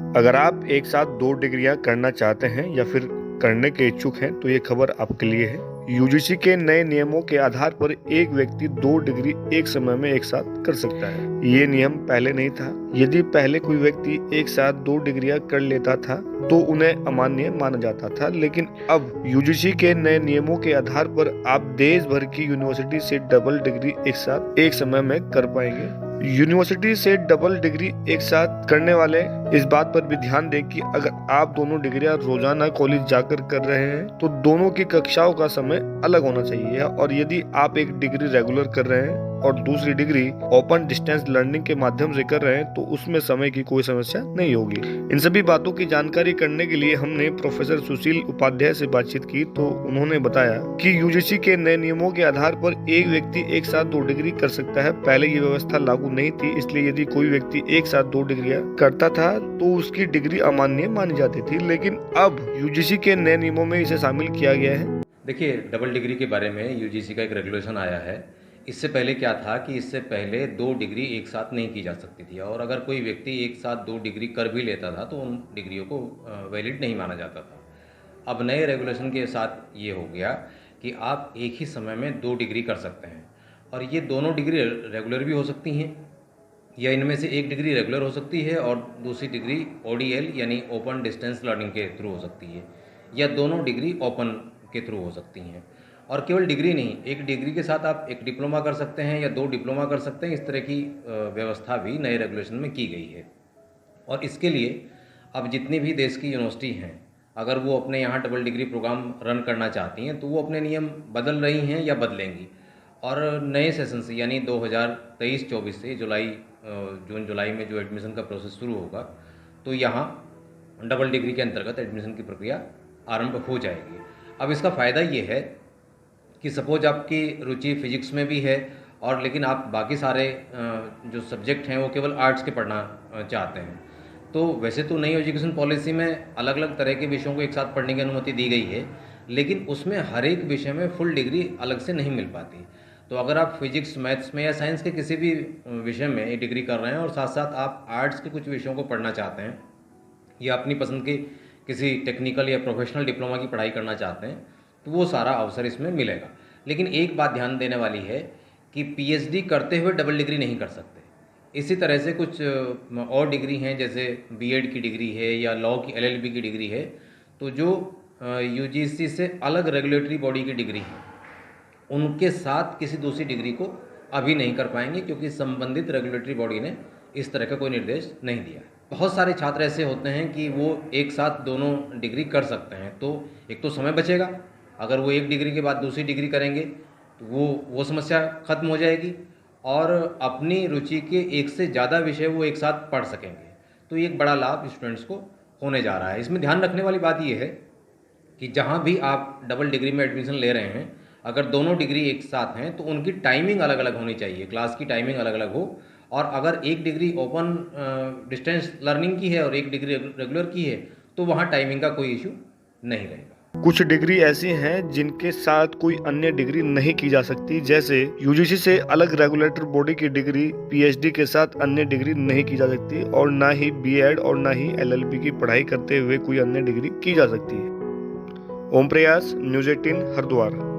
अगर आप एक साथ 2 डिग्रियां करना चाहते हैं या फिर करने के इच्छुक हैं तो ये खबर आपके लिए है। यूजीसी के नए नियमों के आधार पर एक व्यक्ति 2 डिग्री एक समय में एक साथ कर सकता है। ये नियम पहले नहीं था। यदि पहले कोई व्यक्ति एक साथ 2 डिग्रियां कर लेता था तो उन्हें अमान्य माना जाता था, लेकिन अब यूजीसी के नए नियमों के आधार पर आप देश भर की यूनिवर्सिटी से डबल डिग्री एक साथ एक समय में कर पाएंगे। यूनिवर्सिटी से डबल डिग्री एक साथ करने वाले इस बात पर भी ध्यान दें कि अगर आप दोनों डिग्रियां रोजाना कॉलेज जाकर कर रहे हैं तो दोनों की कक्षाओं का समय अलग होना चाहिए, और यदि आप एक डिग्री रेगुलर कर रहे हैं और दूसरी डिग्री ओपन डिस्टेंस लर्निंग के माध्यम से कर रहे हैं तो उसमें समय की कोई समस्या नहीं होगी। इन सभी बातों की जानकारी करने के लिए हमने प्रोफेसर सुशील उपाध्याय से बातचीत की तो उन्होंने बताया कि यूजीसी के नए नियमों के आधार पर एक व्यक्ति एक साथ 2 डिग्री कर सकता है। पहले ये व्यवस्था लागू नहीं थी, इसलिए यदि कोई व्यक्ति एक साथ 2 डिग्रियां करता था तो उसकी डिग्री अमान्य मानी जाती थी, लेकिन अब यूजीसी के नए नियमों में इसे शामिल किया गया है। देखिए, डबल डिग्री के बारे में यूजीसी का एक रेगुलेशन आया है। इससे पहले क्या था कि इससे पहले 2 डिग्री एक साथ नहीं की जा सकती थी, और अगर कोई व्यक्ति एक साथ 2 डिग्री कर भी लेता था तो उन डिग्रियों को वैलिड नहीं माना जाता था। अब नए रेगुलेशन के साथ ये हो गया कि आप एक ही समय में 2 डिग्री कर सकते हैं, और ये दोनों डिग्री रेगुलर भी हो सकती हैं, या इनमें से एक डिग्री रेगुलर हो सकती है और दूसरी डिग्री ओडीएल यानी ओपन डिस्टेंस लर्निंग के थ्रू हो सकती है, या दोनों डिग्री ओपन के थ्रू हो सकती हैं। और केवल डिग्री नहीं, एक डिग्री के साथ आप एक डिप्लोमा कर सकते हैं या 2 डिप्लोमा कर सकते हैं। इस तरह की व्यवस्था भी नए रेगुलेशन में की गई है। और इसके लिए अब जितनी भी देश की यूनिवर्सिटी हैं, अगर वो अपने यहाँ डबल डिग्री प्रोग्राम रन करना चाहती हैं तो वो अपने नियम बदल रही हैं या बदलेंगी। और नए सेशन से यानी 2023-24 से जून जुलाई में जो एडमिशन का प्रोसेस शुरू होगा तो यहाँ डबल डिग्री के अंतर्गत एडमिशन की प्रक्रिया आरंभ हो जाएगी। अब इसका फ़ायदा ये है कि सपोज आपकी रुचि फिजिक्स में भी है और लेकिन आप बाकी सारे जो सब्जेक्ट हैं वो केवल आर्ट्स के पढ़ना चाहते हैं, तो वैसे तो नई एजुकेशन पॉलिसी में अलग अलग तरह के विषयों को एक साथ पढ़ने की अनुमति दी गई है, लेकिन उसमें हर एक विषय में फुल डिग्री अलग से नहीं मिल पाती। तो अगर आप फिजिक्स, मैथ्स में या साइंस के किसी भी विषय में एक डिग्री कर रहे हैं और साथ साथ आप आर्ट्स के कुछ विषयों को पढ़ना चाहते हैं या अपनी पसंद के किसी टेक्निकल या प्रोफेशनल डिप्लोमा की पढ़ाई करना चाहते हैं, तो वो सारा अवसर इसमें मिलेगा। लेकिन एक बात ध्यान देने वाली है कि पीएचडी करते हुए डबल डिग्री नहीं कर सकते। इसी तरह से कुछ और डिग्री हैं, जैसे बीएड की डिग्री है या लॉ की एलएलबी की डिग्री है, तो जो यूजीसी से अलग रेगुलेटरी बॉडी की डिग्री है उनके साथ किसी दूसरी डिग्री को अभी नहीं कर पाएंगे, क्योंकि संबंधित रेगुलेटरी बॉडी ने इस तरह का कोई निर्देश नहीं दिया। बहुत सारे छात्र ऐसे होते हैं कि वो एक साथ दोनों डिग्री कर सकते हैं, तो एक तो समय बचेगा। अगर वो एक डिग्री के बाद दूसरी डिग्री करेंगे तो वो समस्या खत्म हो जाएगी, और अपनी रुचि के एक से ज़्यादा विषय वो एक साथ पढ़ सकेंगे। तो ये एक बड़ा लाभ स्टूडेंट्स को होने जा रहा है। इसमें ध्यान रखने वाली बात ये है कि जहाँ भी आप डबल डिग्री में एडमिशन ले रहे हैं, अगर दोनों डिग्री एक साथ हैं तो उनकी टाइमिंग अलग अलग होनी चाहिए, क्लास की टाइमिंग अलग अलग हो। और अगर एक डिग्री ओपन डिस्टेंस लर्निंग की है और एक डिग्री रेगुलर की है तो वहाँ टाइमिंग का कोई इशू नहीं रहेगा। कुछ डिग्री ऐसी हैं जिनके साथ कोई अन्य डिग्री नहीं की जा सकती, जैसे यूजीसी से अलग रेगुलेटर बॉडी की डिग्री पीएचडी के साथ अन्य डिग्री नहीं की जा सकती, और ना ही बीएड और ना ही एलएलबी की पढ़ाई करते हुए कोई अन्य डिग्री की जा सकती है। ओम प्रयास, न्यूज़ 18 हरिद्वार।